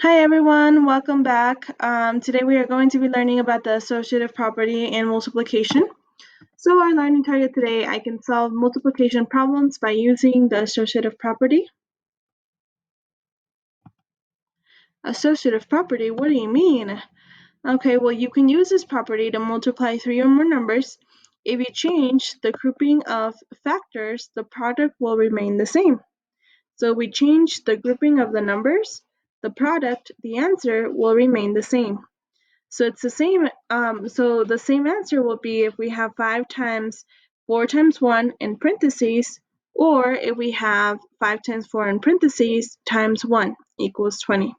Hi everyone, welcome back. Today we are going to be learning about the associative property in multiplication. So our learning target today, I can solve multiplication problems by using the associative property. Associative property, what do you mean? Okay, well you can use this property to multiply three or more numbers. If you change the grouping of factors, the product will remain the same. So we change the grouping of the numbers, the product, the answer will remain the same. So it's the same, so the same answer will be if we have 5 times 4 times 1 in parentheses, or if we have 5 times 4 in parentheses times 1 equals 20.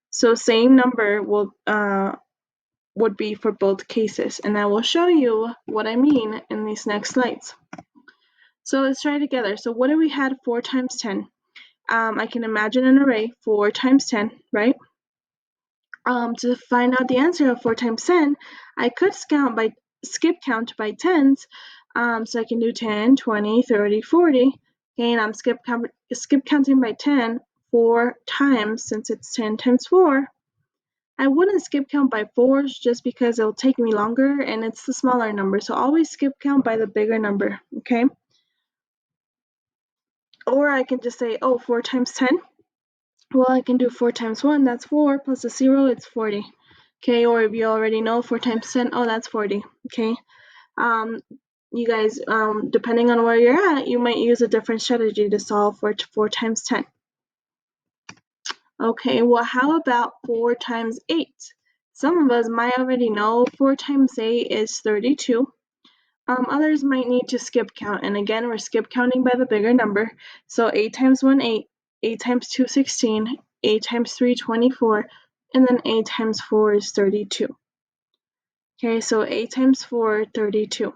So same number would be for both cases, and I will show you what I mean in these next slides. So let's try it together. So what if we had 4 times 10? I can imagine an array 4 times 10, right? To find out the answer of 4 times 10, I could skip count by tens. So I can do 10, 20, 30, 40. Okay, and I'm skip counting by 10 4 times since it's 10 times 4. I wouldn't skip count by 4s just because it'll take me longer and it's the smaller number. So always skip count by the bigger number, okay? Or I can just say, oh, 4 times 10. Well, I can do 4 times 1, that's 4, plus a 0, it's 40. Okay, or if you already know 4 times 10, oh, that's 40. Okay, you guys, depending on where you're at, you might use a different strategy to solve for 4 times 10. Okay, well, how about 4 times 8? Some of us might already know 4 times 8 is 32. Others might need to skip count, and again, we're skip counting by the bigger number. So 8 times 1, 8, 8 times 2, 16, 8 times 3, 24, and then 8 times 4 is 32. Okay, so 8 times 4, 32.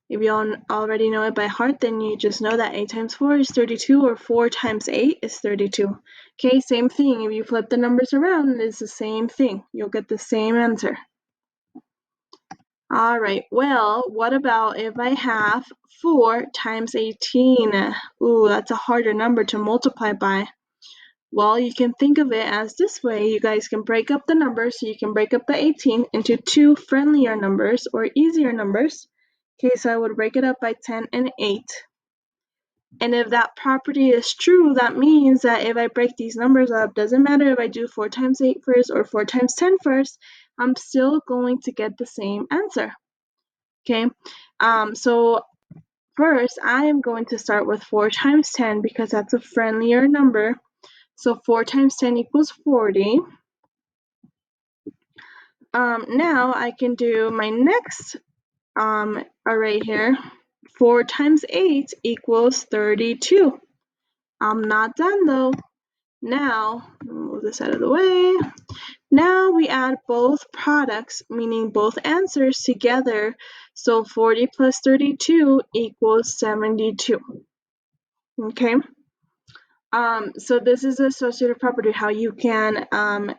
If you already know it by heart, then you just know that 8 times 4 is 32, or 4 times 8 is 32. Okay, same thing. If you flip the numbers around, it's the same thing. You'll get the same answer. All right, well, what about if I have 4 times 18? Ooh, that's a harder number to multiply by. Well, you can think of it as this way. You guys can break up the numbers. So you can break up the 18 into two friendlier numbers or easier numbers. Okay, so I would break it up by 10 and 8. And if that property is true, that means that if I break these numbers up, doesn't matter if I do 4 times 8 first or 4 times 10 first, I'm still going to get the same answer. Okay, so first I am going to start with 4 times 10 because that's a friendlier number. So 4 times 10 equals 40. Now I can do my next array here. 4 times 8 equals 32. I'm not done though. Now, move this out of the way. Now we add both products, meaning both answers together. So 40 plus 32 equals 72. Okay. So this is associative property, how you can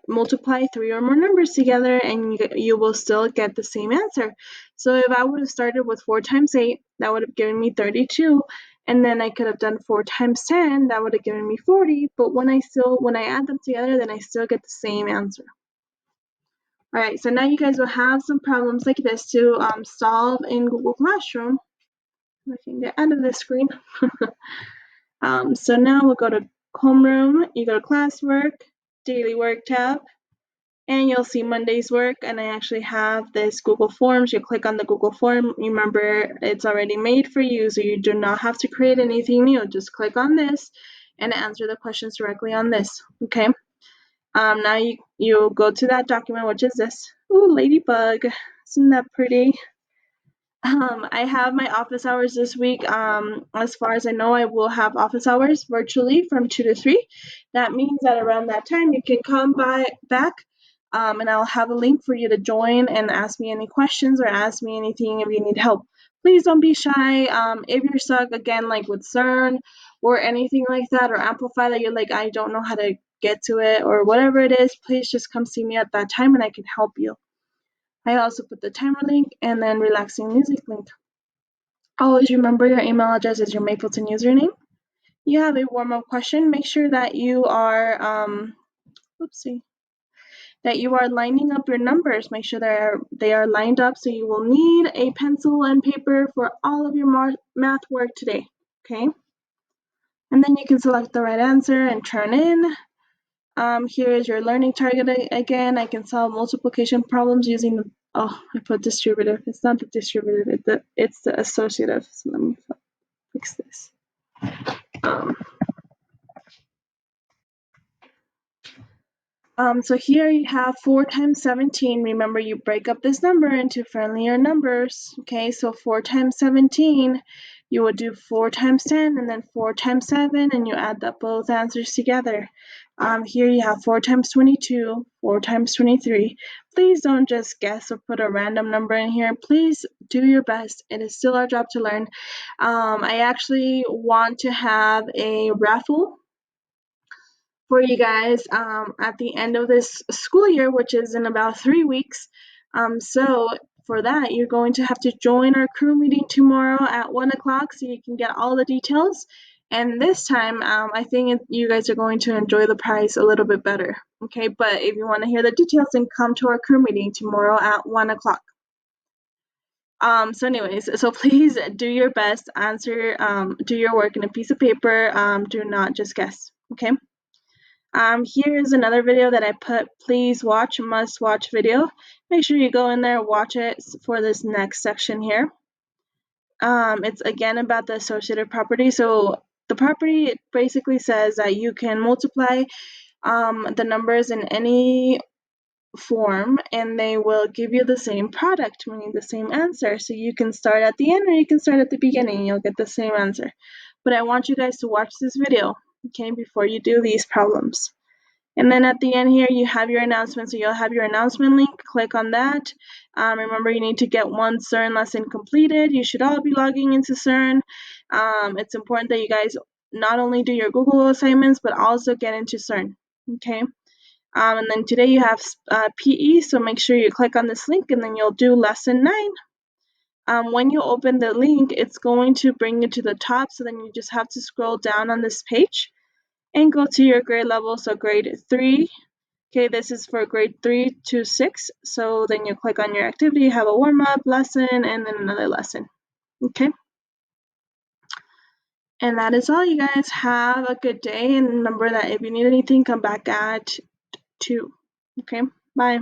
multiply three or more numbers together and you will still get the same answer. So if I would have started with 4 times 8, that would have given me 32. And then I could have done 4 times 10, that would have given me 40. But when I add them together, then I still get the same answer. All right, so now you guys will have some problems like this to solve in Google Classroom. I can get out of this screen. So now we'll go to homeroom, you go to classwork, daily work tab, and you'll see Monday's work, and I actually have this Google Forms. You click on the Google form. Remember, it's already made for you, so you do not have to create anything new. Just click on this and answer the questions directly on this, okay? Now you go to that document, which is this. Ooh, ladybug, isn't that pretty? I have my office hours this week. As far as I know, I will have office hours virtually from 2 to 3. That means that around that time you can come back, and I'll have a link for you to join and ask me any questions or ask me anything if you need help. Please don't be shy. If you're stuck again, like with CERN or anything like that, or Amplify that you're like, I don't know how to get to it or whatever it is, please just come see me at that time and I can help you. I also put the timer link and then relaxing music link. Always remember your email address is your Mapleton username. You have a warm-up question. Make sure that you are oopsie, that you are lining up your numbers. Make sure they are lined up, so you will need a pencil and paper for all of your math work today, okay? And then you can select the right answer and turn in. Here is your learning target again. I can solve multiplication problems using the, oh, I put distributive. It's not the distributive, it's the associative. So let me fix this. So here you have 4 times 17. Remember, you break up this number into friendlier numbers. Okay, so 4 times 17, you would do 4 times 10 and then 4 times 7, and you add up both answers together. Here you have 4 times 22, 4 times 23. Please don't just guess or put a random number in here. Please do your best. It is still our job to learn. I actually want to have a raffle for you guys at the end of this school year, which is in about 3 weeks. So for that, you're going to have to join our crew meeting tomorrow at 1 o'clock so you can get all the details. And this time, I think you guys are going to enjoy the prize a little bit better. Okay, but if you want to hear the details, then come to our crew meeting tomorrow at 1 o'clock. So anyways, so please do your best, answer, do your work in a piece of paper. Do not just guess, okay? Here is another video that I put, please watch, must watch video. Make sure you go in there, watch it for this next section here. It's again about the associative property. So the property basically says that you can multiply the numbers in any form and they will give you the same product, meaning the same answer. So you can start at the end or you can start at the beginning, you'll get the same answer. But I want you guys to watch this video, okay, before you do these problems. And then at the end here, you have your announcement. So you'll have your announcement link. Click on that. Remember, you need to get one CERN lesson completed. You should all be logging into CERN. It's important that you guys not only do your Google assignments, but also get into CERN. Okay. And then today you have PE. So make sure you click on this link and then you'll do lesson 9. When you open the link, it's going to bring you to the top. So then you just have to scroll down on this page and go to your grade level, so grade 3. Okay, this is for grade 3 to 6. So then you click on your activity, have a warm-up lesson, and then another lesson. Okay. And that is all, you guys. Have a good day, and remember that if you need anything, come back at 2. Okay, bye.